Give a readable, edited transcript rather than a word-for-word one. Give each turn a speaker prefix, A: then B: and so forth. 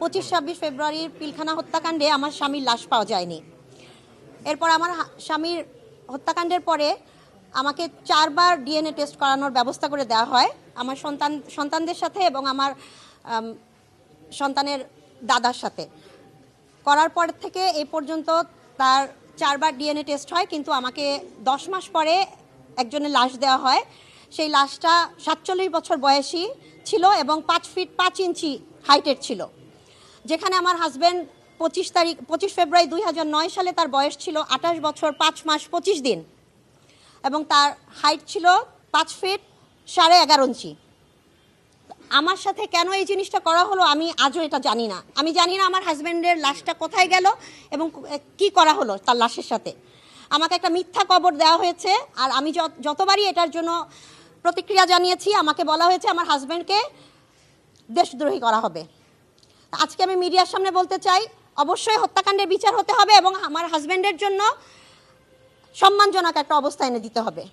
A: 25-26 ফেব্রুয়ারির পিলখানা হত্যাকাণ্ডে আমার স্বামীর লাশ পাওয়া যায়নি। এরপর আমার স্বামীর হত্যাকাণ্ডের পরে আমাকে 4 বার ডিএনএ টেস্ট করানোর ব্যবস্থা করে দেওয়া হয় আমার সন্তানদের সাথে এবং আমার সন্তানের দাদার সাথে। করার পর থেকে এই পর্যন্ত তার 4 বার ডিএনএ টেস্ট হয়, কিন্তু আমাকে 10 মাস পরে একজনের লাশ দেওয়া হয়। সেই লাশটা 47 বছর বয়সী ছিল এবং 5 ফিট 5 ইঞ্চি হাইটের ছিল। যেখানে আমার হাজব্যান্ড 25 ফেব্রুয়ারি 2009 সালে তার বয়স ছিল 28 বছর 5 মাস 25 দিন এবং তার হাইট ছিল 5 ফিট 11.5 ইঞ্চি। আমার সাথে কেন এই জিনিসটা করা হলো আমি আজও এটা জানি না। আমি জানি না আমার হাজব্যান্ডের লাশটা কোথায় গেল এবং কি করা হলো তার লাশের সাথে। আমাকে একটা মিথ্যা কবর দেওয়া হয়েছে, আর আমি যতবারই এটার জন্য প্রতিক্রিয়া জানিয়েছি আমাকে বলা হয়েছে আমার হাজব্যান্ডকে দেশদ্রোহী করা হবে। আজকে আমি মিডিয়ার সামনে বলতে চাই, অবশ্যই হত্যাকাণ্ডের বিচার হতে হবে এবং আমার হাজব্যান্ডের জন্য সম্মানজনক একটা অবস্থা এনে দিতে হবে।